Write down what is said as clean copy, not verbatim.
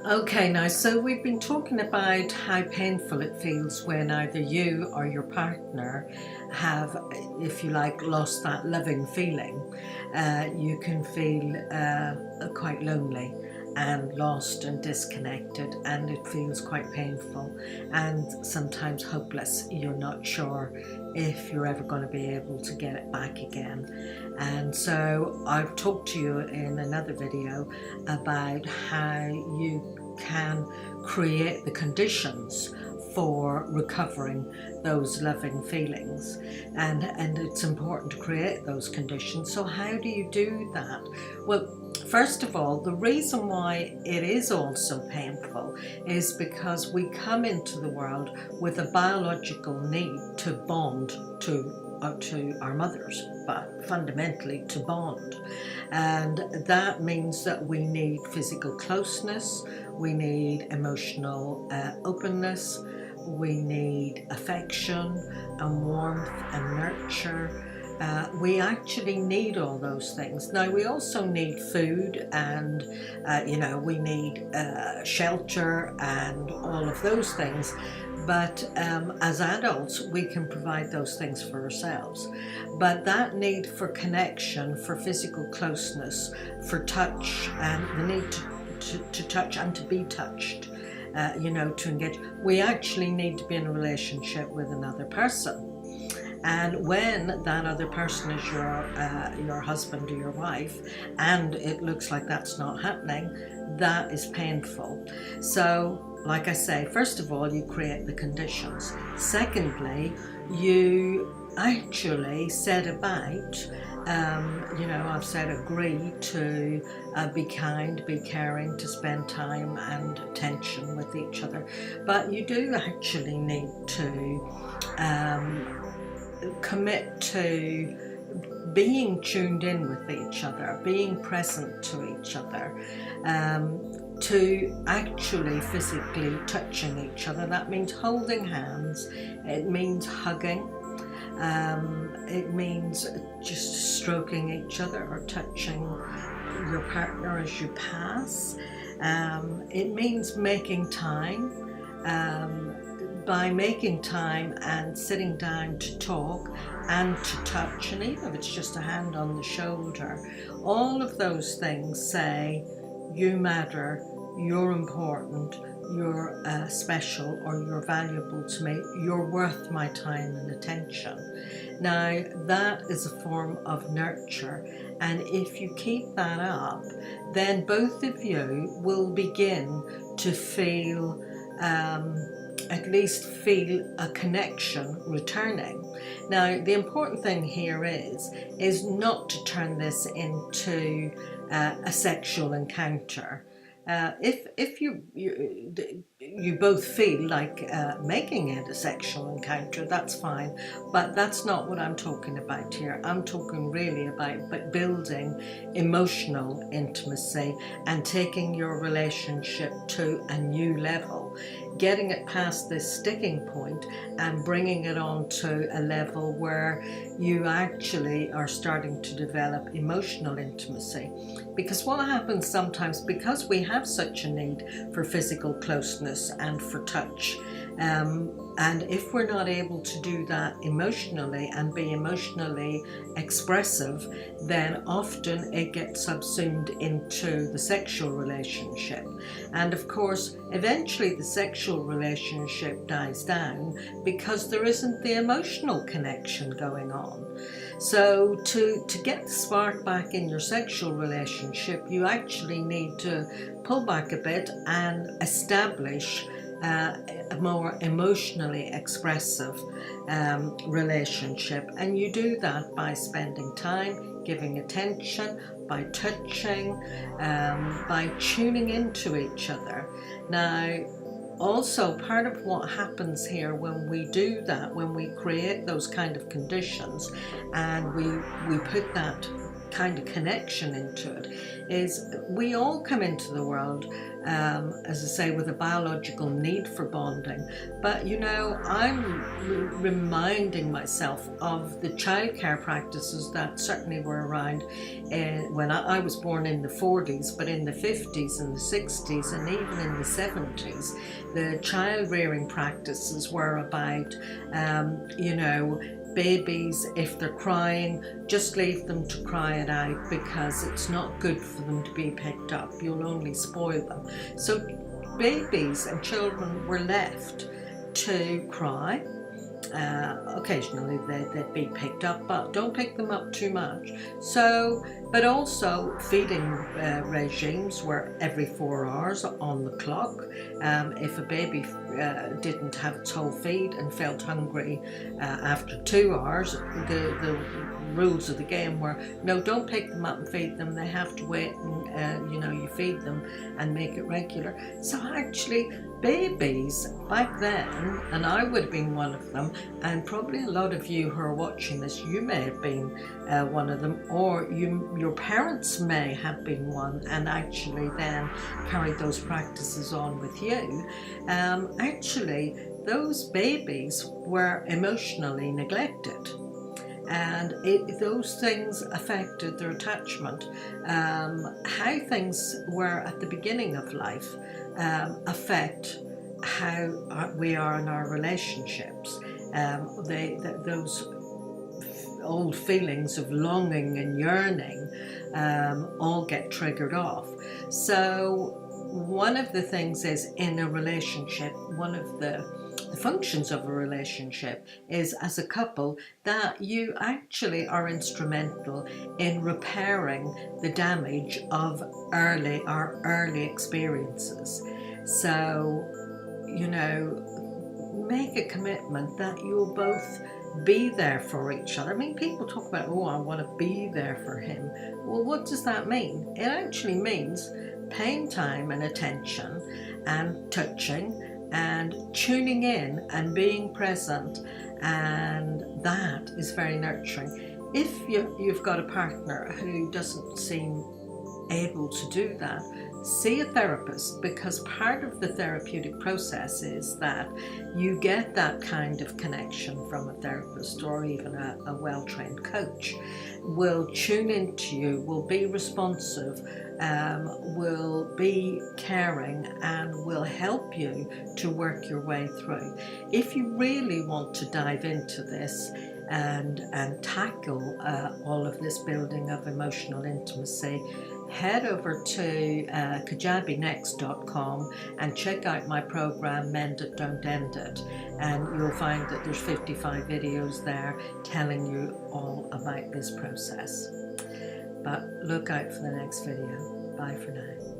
Okay, now, so we've been talking about how painful it feels when either you or your partner have, if you like, lost that loving feeling. You can feel quite lonely and lost and disconnected, and it feels quite painful and sometimes hopeless. You're not sure if you're ever going to be able to get it back again. And so I've talked to you in another video about how you can create the conditions for recovering those loving feelings, and it's important to create those conditions. So how do you do that? Well, first of all, the reason why it is also painful is because we come into the world with a biological need to bond to our mothers, but fundamentally to bond. And that means that we need physical closeness, we need emotional openness, we need affection and warmth and nurture. We actually need all those things. Now, we also need food and, we need shelter and all of those things. But as adults, we can provide those things for ourselves. But that need for connection, for physical closeness, for touch, and the need to touch and to be touched, to engage. We actually need to be in a relationship with another person. And when that other person is your husband or your wife, and it looks like that's not happening, that is painful. So, like I say, first of all, you create the conditions. Secondly, you actually set about, I've said agree to be kind, be caring, to spend time and attention with each other. But you do actually need to commit to being tuned in with each other, being present to each other, to actually physically touching each other. That means holding hands, it means hugging, it means just stroking each other or touching your partner as you pass. It means making time. By making time and sitting down to talk and to touch, and even if it's just a hand on the shoulder, all of those things say you matter, you're important, you're special, or you're valuable to me, you're worth my time and attention. Now, that is a form of nurture, and if you keep that up, then both of you will begin to feel at least feel a connection returning. Now, the important thing here is not to turn this into a sexual encounter. If you both feel like making it a sexual encounter, that's fine, but that's not what I'm talking about here. I'm talking really about building emotional intimacy and taking your relationship to a new level, getting it past this sticking point and bringing it on to a level where you actually are starting to develop emotional intimacy. Because what happens sometimes, because we have such a need for physical closeness and for touch, and if we're not able to do that emotionally and be emotionally expressive, then often it gets subsumed into the sexual relationship. And of course, eventually the sexual relationship dies down because there isn't the emotional connection going on. So to get the spark back in your sexual relationship, you actually need to pull back a bit and establish a more emotionally expressive relationship. And you do that by spending time, giving attention, by touching, by tuning into each other. Now, also, part of what happens here when we do that, when we create those kind of conditions and we put that kind of connection into it is we all come into the world, as I say, with a biological need for bonding. But you know, I'm reminding myself of the childcare practices that certainly were around when I was born in the 40s, but in the 50s and the 60s and even in the 70s, the child rearing practices were about, you know, babies, if they're crying, just leave them to cry it out, because it's not good for them to be picked up. You'll only spoil them. So babies and children were left to cry. Occasionally they'd be picked up, but don't pick them up too much. So, but also feeding regimes were every 4 hours on the clock. If a baby didn't have its whole feed and felt hungry after 2 hours, the rules of the game were, no, don't pick them up and feed them. They have to wait, and you know, you feed them and make it regular. So actually, babies back then, and I would have been one of them, and probably a lot of you who are watching this, you may have been one of them, or your parents may have been one and actually then carried those practices on with you. Actually, those babies were emotionally neglected. And those things affected their attachment. How things were at the beginning of life affect how we are in our relationships. Those old feelings of longing and yearning all get triggered off. So one of the things is, in a relationship, one of the functions of a relationship is, as a couple, that you actually are instrumental in repairing the damage of our early experiences. So, you know, make a commitment that you'll both be there for each other. I mean, people talk about, oh, I want to be there for him. Well, what does that mean? It actually means paying time and attention and touching and tuning in and being present, and that is very nurturing. If you've got a partner who doesn't seem able to do that, see a therapist, because part of the therapeutic process is that you get that kind of connection from a therapist, or even a well-trained coach will tune into you, will be responsive, will be caring, and will help you to work your way through. If you really want to dive into this and tackle all of this building of emotional intimacy, head over to kajabinext.com and check out my program Mend It, Don't End It, and you'll find that there's 55 videos there telling you all about this process. But look out for the next video. Bye for now.